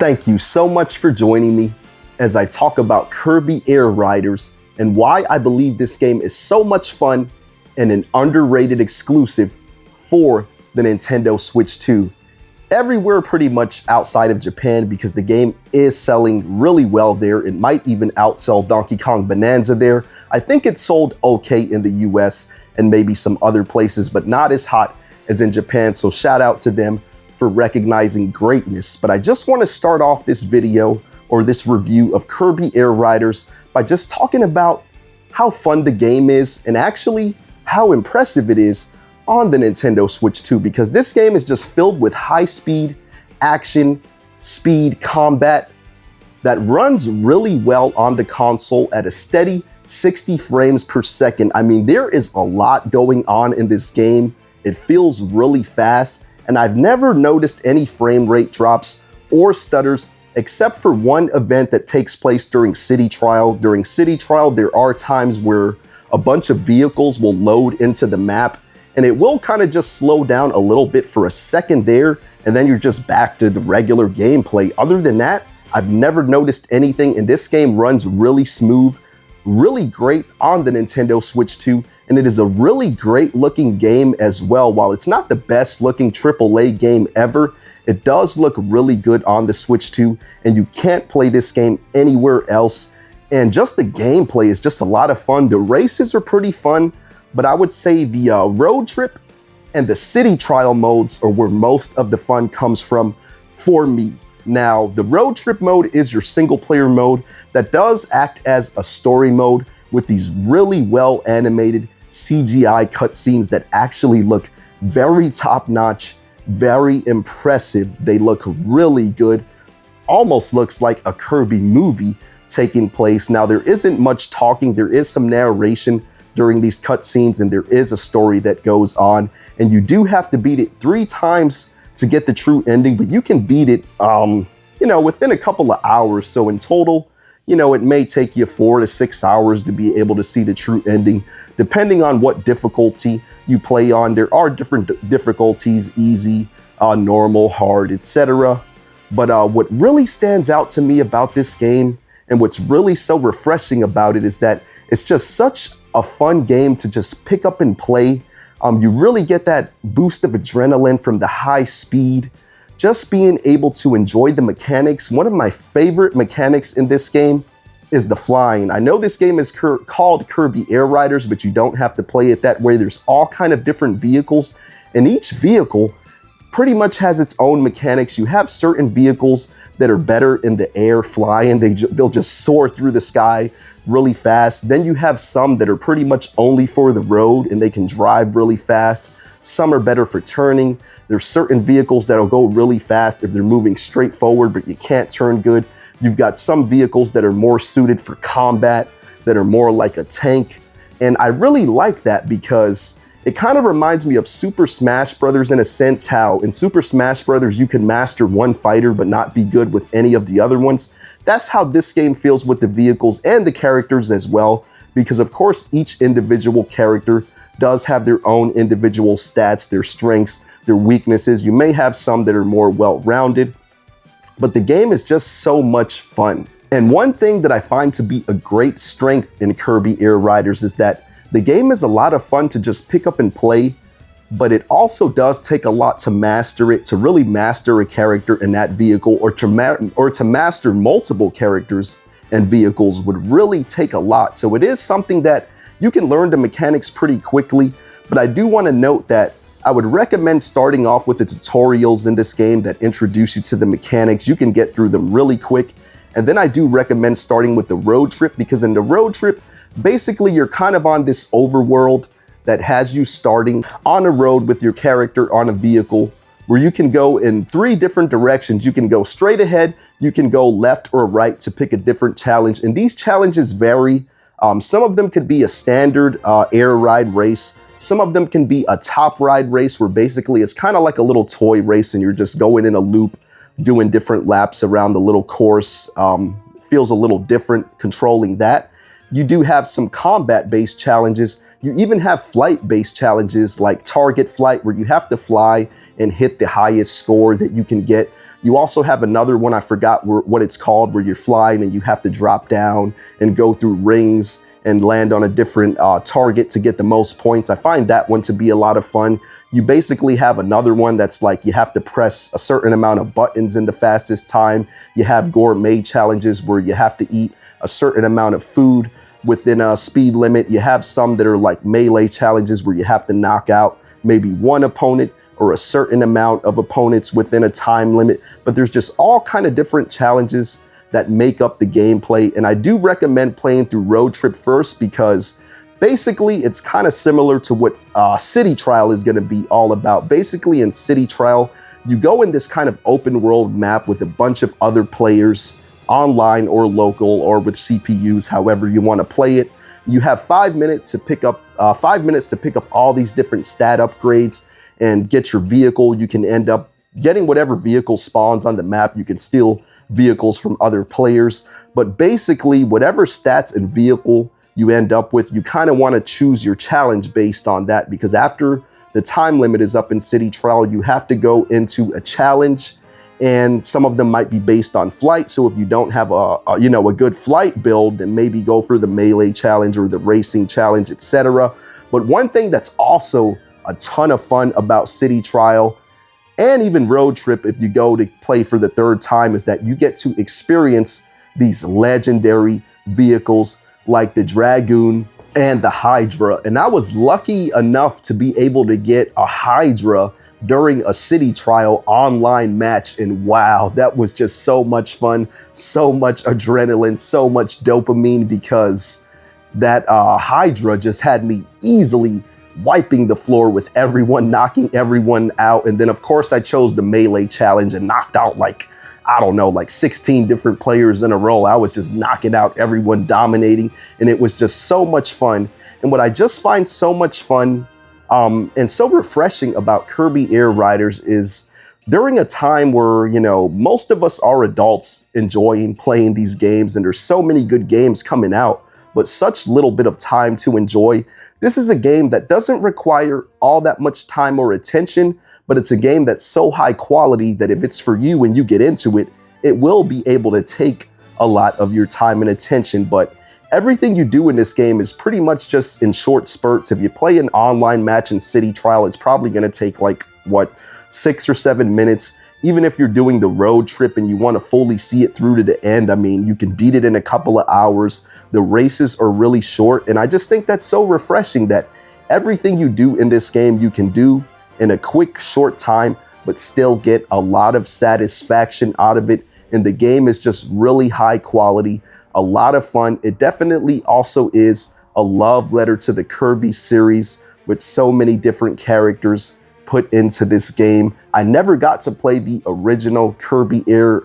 Thank you so much for joining me as I talk about Kirby Air Riders and why I believe this game is so much fun and an underrated exclusive for the Nintendo Switch 2. Everywhere pretty much outside of Japan, because the game is selling really well there. It might even outsell Donkey Kong Bonanza there. I think it sold okay in the US and maybe some other places, but not as hot as in Japan. So shout out to them for recognizing greatness. But I just want to start off this video or this review of Kirby Air Riders by just talking about how fun the game is and actually how impressive it is on the Nintendo Switch 2, because this game is just filled with high speed action, speed combat that runs really well on the console at a steady 60 frames per second. I mean, there is a lot going on in this game. It feels really fast, and I've never noticed any frame rate drops or stutters except for one event that takes place during City Trial. During City Trial, there are times where a bunch of vehicles will load into the map, and it will kind of just slow down a little bit for a second there, and then you're just back to the regular gameplay. Other than that, I've never noticed anything, and this game runs really smooth, really great on the Nintendo Switch 2, and it is a really great looking game as well. While it's not the best looking AAA game ever, it does look really good on the Switch 2, and you can't play this game anywhere else. And just the gameplay is just a lot of fun. The races are pretty fun, but I would say the road trip and the city trial modes are where most of the fun comes from for me. Now, the road trip mode is your single player mode that does act as a story mode with these really well animated CGI cutscenes that actually look very top notch, very impressive. They look really good. Almost looks like a Kirby movie taking place. Now, there isn't much talking. There is some narration during these cutscenes, and there is a story that goes on, and you do have to beat it 3 times to get the true ending, but you can beat it, within a couple of hours. So in total, it may take you 4 to 6 hours to be able to see the true ending, depending on what difficulty you play on. There are different difficulties: easy, normal, hard, etc. But what really stands out to me about this game, and what's really so refreshing about it, is that it's just such a fun game to just pick up and play. You really get that boost of adrenaline from the high speed, just being able to enjoy the mechanics. One of my favorite mechanics in this game is the flying. I know this game is called Kirby Air Riders, but you don't have to play it that way. There's all kind of different vehicles, and each vehicle pretty much has its own mechanics. You have certain vehicles that are better in the air flying. They'll just soar through the sky really fast. Then you have some that are pretty much only for the road and they can drive really fast. Some are better for turning. There's certain vehicles that'll go really fast if they're moving straight forward, but you can't turn good. You've got some vehicles that are more suited for combat, that are more like a tank. And I really like that because it kind of reminds me of Super Smash Brothers in a sense, how in Super Smash Brothers you can master one fighter but not be good with any of the other ones. That's how this game feels with the vehicles and the characters as well, because of course each individual character does have their own individual stats, their strengths, their weaknesses. You may have some that are more well-rounded, but the game is just so much fun. And one thing that I find to be a great strength in Kirby Air Riders is that the game is a lot of fun to just pick up and play, but it also does take a lot to master it. To really master a character in that vehicle, or to master multiple characters and vehicles, would really take a lot. So it is something that you can learn the mechanics pretty quickly, but I do want to note that I would recommend starting off with the tutorials in this game that introduce you to the mechanics. You can get through them really quick. And then I do recommend starting with the road trip, because in the road trip, basically you're kind of on this overworld that has you starting on a road with your character on a vehicle where you can go in 3 different directions. You can go straight ahead, you can go left or right to pick a different challenge. And these challenges vary. Some of them could be a standard air ride race. Some of them can be a top ride race, where basically it's kind of like a little toy race and you're just going in a loop, doing different laps around the little course. Feels a little different controlling that. You do have some combat-based challenges. You even have flight-based challenges like target flight, where you have to fly and hit the highest score that you can get. You also have another one, I forgot what it's called, where you're flying and you have to drop down and go through rings and land on a different target to get the most points. I find that one to be a lot of fun. You basically have another one that's like you have to press a certain amount of buttons in the fastest time. You have gourmet challenges where you have to eat a certain amount of food within a speed limit. You have some that are like melee challenges where you have to knock out maybe one opponent or a certain amount of opponents within a time limit. But there's just all kind of different challenges that make up the gameplay. And I do recommend playing through Road Trip first, because basically it's kind of similar to what City Trial is going to be all about. Basically in City Trial, you go in this kind of open world map with a bunch of other players, online or local or with CPUs, however you want to play it. You have 5 minutes to pick up all these different stat upgrades and get your vehicle. You can end up getting whatever vehicle spawns on the map. You can steal vehicles from other players, but basically whatever stats and vehicle you end up with, you kind of want to choose your challenge based on that, because after the time limit is up in City Trial, you have to go into a challenge, and some of them might be based on flight. So if you don't have a good flight build, then maybe go for the melee challenge or the racing challenge, etc. But one thing that's also a ton of fun about City Trial and even Road Trip, if you go to play for the third time, is that you get to experience these legendary vehicles like the Dragoon and the Hydra. And I was lucky enough to be able to get a Hydra during a City Trial online match. And wow, that was just so much fun, so much adrenaline, so much dopamine, because that Hydra just had me easily wiping the floor with everyone, knocking everyone out. And then of course I chose the melee challenge and knocked out like 16 different players in a row. I was just knocking out everyone, dominating, and it was just so much fun. And what I just find so much fun and so refreshing about Kirby Air Riders is during a time where, most of us are adults enjoying playing these games, and there's so many good games coming out, but such little bit of time to enjoy. This is a game that doesn't require all that much time or attention, but it's a game that's so high quality that if it's for you and you get into it, it will be able to take a lot of your time and attention. But everything you do in this game is pretty much just in short spurts. If you play an online match in City Trial, it's probably going to take 6 or 7 minutes. Even if you're doing the Road Trip and you want to fully see it through to the end, I mean, you can beat it in a couple of hours. The races are really short, and I just think that's so refreshing that everything you do in this game you can do in a quick, short time, but still get a lot of satisfaction out of it. And the game is just really high quality, a lot of fun. It definitely also is a love letter to the Kirby series, with so many different characters put into this game. I never got to play the original Kirby Air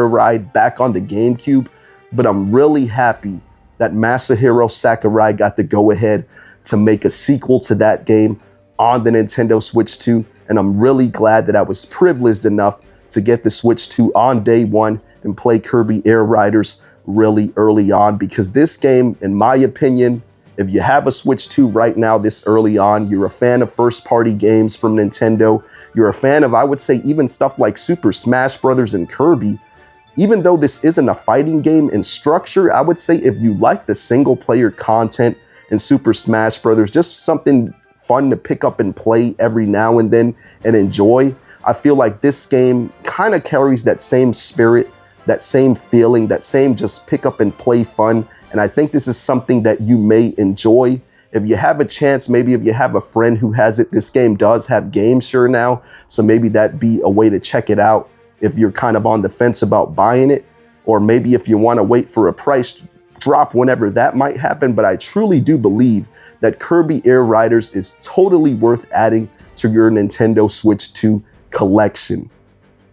Ride back on the GameCube, but I'm really happy that Masahiro Sakurai got the go-ahead to make a sequel to that game on the Nintendo Switch 2, and I'm really glad that I was privileged enough to get the Switch 2 on day one and play Kirby Air Riders really early on, because this game, in my opinion, if you have a Switch 2 right now this early on, you're a fan of first-party games from Nintendo, you're a fan of, I would say, even stuff like Super Smash Bros. And Kirby, even though this isn't a fighting game in structure, I would say if you like the single-player content in Super Smash Bros., just something fun to pick up and play every now and then and enjoy, I feel like this game kind of carries that same spirit, that same feeling, that same just pick up and play fun. And I think this is something that you may enjoy. If you have a chance, maybe if you have a friend who has it, this game does have GameShare now, so maybe that'd be a way to check it out if you're kind of on the fence about buying it, or maybe if you want to wait for a price drop whenever that might happen. But I truly do believe that Kirby Air Riders is totally worth adding to your Nintendo Switch 2 collection.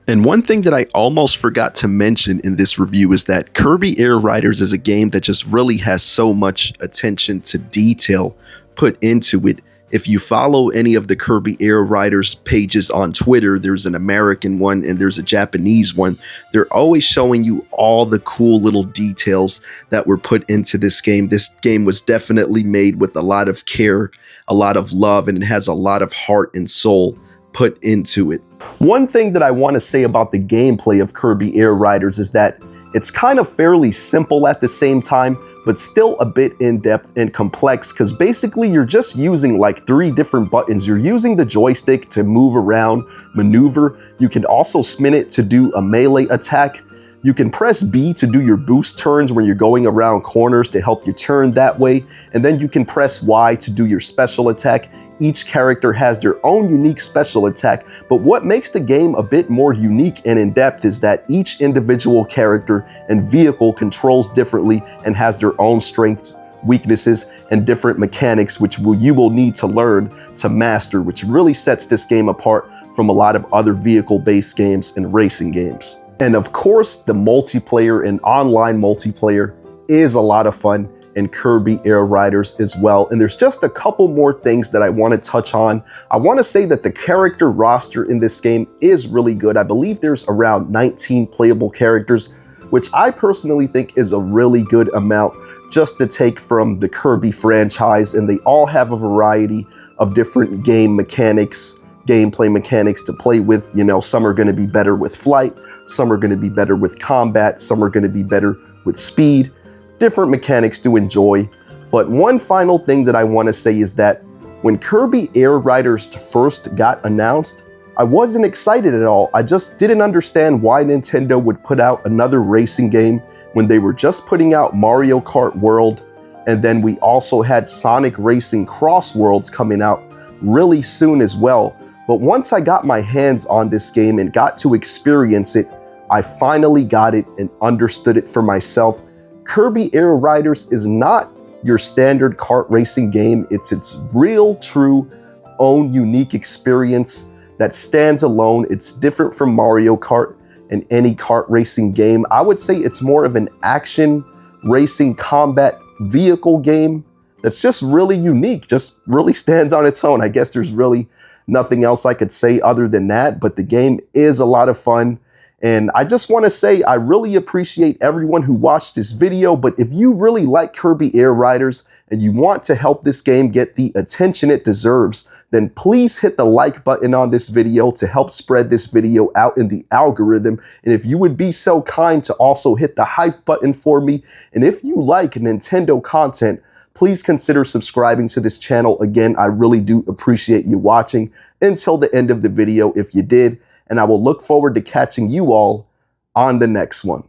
And one thing that I almost forgot to mention in this review is that Kirby Air Riders is a game that just really has so much attention to detail put into it. If you follow any of the Kirby Air Riders pages on Twitter, there's an American one and there's a Japanese one. They're always showing you all the cool little details that were put into this game. This game was definitely made with a lot of care, a lot of love, and it has a lot of heart and soul put into it. One thing that I want to say about the gameplay of Kirby Air Riders is that it's kind of fairly simple at the same time, but still a bit in-depth and complex, because basically you're just using like 3 different buttons. You're using the joystick to move around, maneuver. You can also spin it to do a melee attack. You can press B to do your boost turns when you're going around corners to help you turn that way. And then you can press Y to do your special attack. Each character has their own unique special attack, but what makes the game a bit more unique and in-depth is that each individual character and vehicle controls differently and has their own strengths, weaknesses, and different mechanics which you will need to learn to master, which really sets this game apart from a lot of other vehicle-based games and racing games. And of course, the multiplayer and online multiplayer is a lot of fun in Kirby Air Riders as well. And there's just a couple more things that I want to touch on. I want to say that the character roster in this game is really good. I believe there's around 19 playable characters, which I personally think is a really good amount just to take from the Kirby franchise. And they all have a variety of different game mechanics, gameplay mechanics to play with. You know, some are going to be better with flight, some are going to be better with combat, some are going to be better with speed. Different mechanics to enjoy. But one final thing that I want to say is that when Kirby Air Riders first got announced, I wasn't excited at all. I just didn't understand why Nintendo would put out another racing game when they were just putting out Mario Kart World, and then we also had Sonic Racing Cross Worlds coming out really soon as well. But once I got my hands on this game and got to experience it, I finally got it and understood it for myself. Kirby Air Riders is not your standard kart racing game. It's its real, true, own unique experience that stands alone. It's different from Mario Kart and any kart racing game. I would say it's more of an action racing combat vehicle game that's just really unique, just really stands on its own. I guess there's really nothing else I could say other than that, but the game is a lot of fun. And I just want to say I really appreciate everyone who watched this video, but if you really like Kirby Air Riders and you want to help this game get the attention it deserves, then please hit the like button on this video to help spread this video out in the algorithm. And if you would be so kind to also hit the hype button for me. And if you like Nintendo content, please consider subscribing to this channel. Again, I really do appreciate you watching until the end of the video if you did. And I will look forward to catching you all on the next one.